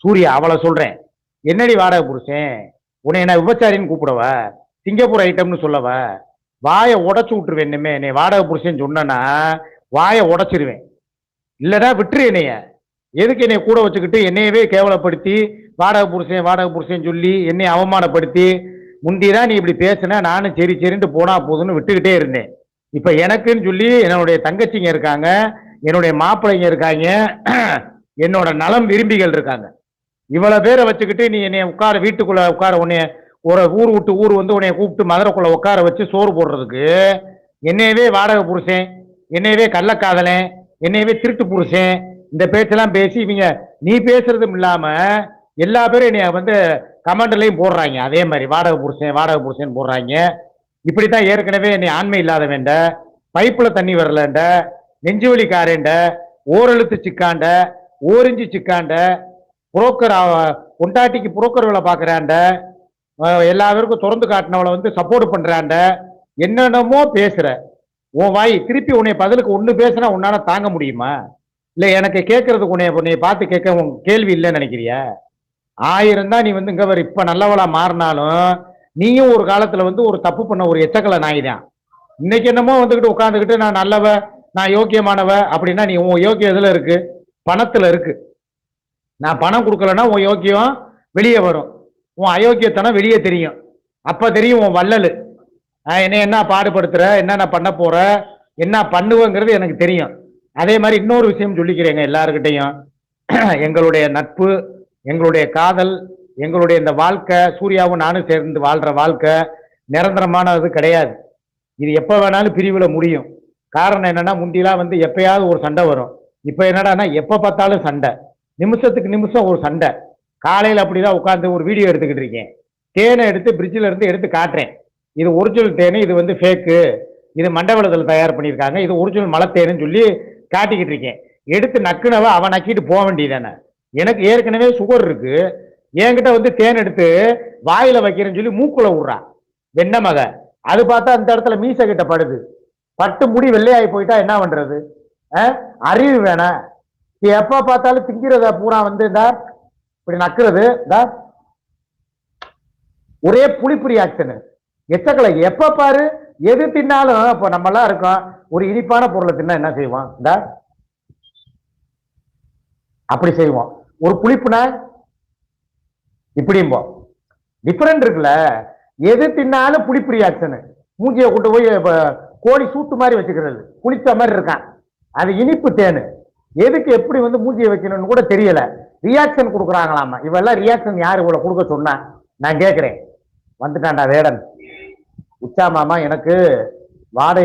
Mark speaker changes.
Speaker 1: சூர்யா அவளை சொல்றேன். என்னடி வாடகை புருஷன், உன்னை என்ன விபச்சாரின்னு கூப்பிடவா, சிங்கப்பூர் ஐட்டம்னு சொல்லவா? வாயை உடச்சு விட்டுருவேன். இனிமே என்னை வாடகை புருஷன் சொன்னா வாயை உடைச்சிருவேன். இல்லடா விட்டுரு என்னைய. எதுக்கு என்னைய கூட வச்சுக்கிட்டு என்னையவே கேவலப்படுத்தி வாடகை புருஷன் சொல்லி என்னை அவமானப்படுத்தி, முந்திதான் நீ இப்படி பேசுன, நானும் சரி சரின்ட்டு போனா போதுன்னு விட்டுக்கிட்டே இருந்தேன். இப்ப எனக்குன்னு சொல்லி என்னுடைய தங்கச்சிங்க இருக்காங்க, என்னுடைய மாப்பிள்ளைங்க இருக்காங்க, என்னோட நலம் விரும்பிகள் இருக்காங்க. இவ்வளவு பேரை வச்சுக்கிட்டு நீ என்னைய உட்கார வீட்டுக்குள்ள உட்கார, உன்னைய ஒரு ஊர் விட்டு ஊர் வந்து உன்னைய கூப்பிட்டு மதுரைக்குள்ள உட்கார வச்சு சோறு போடுறதுக்கு என்னையவே வாடகை புருஷன், என்னையவே கள்ளக்காதலன், என்னையவே திருட்டு புருஷன், இந்த பேச்செல்லாம் பேசி இவங்க நீ பேசுறதும் இல்லாம எல்லா பேரும் என்னைய வந்து கமெண்ட்லையும் போடுறாங்க. அதே மாதிரி வாடகை புருஷன் போடுறாங்க. இப்படித்தான் ஏற்கனவே என்னை ஆண்மை இல்லாத வேண்ட, பைப்புல தண்ணி வரலண்ட, நெஞ்சுவலிக்காரண்ட, ஓரெழுத்து சிக்காண்ட, ஓரிஞ்சு சிக்காண்ட, புரோக்கர் கொண்டாட்டிக்கு புரோக்கர் வேலை பார்க்கறாண்ட, எல்லா பேருக்கும் திறந்து காட்டினவளை வந்து சப்போர்ட் பண்றாண்ட, என்னென்னமோ பேசுற. உன் வாய் திருப்பி உன்னை பதிலுக்கு ஒண்ணு பேசுனா உன்னால தாங்க முடியுமா? இல்ல எனக்கு கேட்கறதுக்கு உன்னை பார்த்து கேட்க உன் கேள்வி இல்லைன்னு நினைக்கிறியா? 1000 தான் நீ வந்து இங்க வர இப்ப நல்லவளா மாறினாலும் நீயும் ஒரு காலத்துல வந்து ஒரு தப்பு பண்ண ஒரு எச்சக்கலை நாய் தான். இன்னைக்கு என்னமோ வந்துகிட்டு உட்காந்துக்கிட்டு நான் நல்லவ, நான் யோக்கியமானவ அப்படின்னா நீ உன் யோக்கியம் எதுல இருக்கு? பணத்துல இருக்கு. நான் பணம் கொடுக்கலன்னா உன் யோக்கியம் வெளியே வரும், உன் அயோக்கியத்தனம் வெளியே தெரியும். அப்ப தெரியும் உன் வள்ளலு. என்ன பாடுபடுத்துற, என்ன பண்ண போற, என்ன பண்ணுவேங்கிறது எனக்கு தெரியும். அதே மாதிரி இன்னொரு விஷயம் சொல்லிக்கிறேங்க எல்லாருக்கிட்டையும். எங்களுடைய நட்பு, எங்களுடைய காதல், எங்களுடைய இந்த வாழ்க்கை, சூர்யாவும் நானும் சேர்ந்து வாழ்ற வாழ்க்கை நிரந்தரமானது கிடையாது. இது எப்ப வேணாலும் பிரிவுல முடியும். காரணம் என்னன்னா, முந்திலாம் வந்து எப்பயாவது ஒரு சண்டை வரும். இப்ப என்னடான்னா எப்ப பார்த்தாலும் சண்டை, நிமிஷத்துக்கு நிமிஷம் ஒரு சண்டை. காலையில் அப்படிதான் உட்காந்து ஒரு வீடியோ எடுத்துக்கிட்டு இருக்கேன். தேனை எடுத்து பிரிட்ஜில் இருந்து எடுத்து காட்டுறேன். இது ஒரிஜினல் தேனு, இது வந்து ஃபேக்கு, இது மண்டபத்தில் தயார் பண்ணியிருக்காங்க, இது ஒரிஜினல் மலைத்தேனுன்னு சொல்லி காட்டிக்கிட்டு இருக்கேன். எடுத்து நக்குனவ அவன் நக்கிட்டு போக வேண்டியதானே. எனக்கு ஏற்கனவே சுகர் இருக்கு, என்கிட்ட வந்து தேன் எடுத்து வாயில வைக்கிறேன்னு சொல்லி மூக்குல விடுறான் வெண்ண மக. அது பார்த்தா அந்த இடத்துல மீசை கிட்ட படுது, பட்டு முடி வெள்ளையாகி போயிட்டா என்ன பண்றது? அறிவு வேணாம். எப்ப பார்த்தாலும் திங்கிறத பூரா வந்து இந்த இப்படி நக்குறது, ஒரே புளிப்பு ரியாக்ஷன், எச்சக்கலை. எப்ப பாரு எது தின்னாலும், இப்ப நம்ம எல்லாம் இருக்கோம், ஒரு இனிப்பான பொருளை தின்னா என்ன செய்வோம்? அப்படி செய்வோம். ஒரு புளிப்புனா இப்படியும் டிஃபரெண்ட் இருக்குல்ல. எது தின்னாலும் புளிப்பு ரியாக்ஷன். மூஞ்சியை கொண்டு போய் கோழி சூட்டு மாதிரி வச்சுக்கிறது, புளித்த மாதிரி இருக்கான். அது இனிப்பு தேனு. எதுக்கு எப்படி வந்து மூஞ்சியை வைக்கணும்னு கூட தெரியல, ரியாக்ஷன் கொடுக்குறாங்களாமா. இவெல்லாம் ரியாக்ஷன் யாரு இவ்வளவு கொடுக்க சொன்னா? நான் கேட்கிறேன். வந்துட்டான்டா வேடன். உச்சா மாமா எனக்கு வாடகை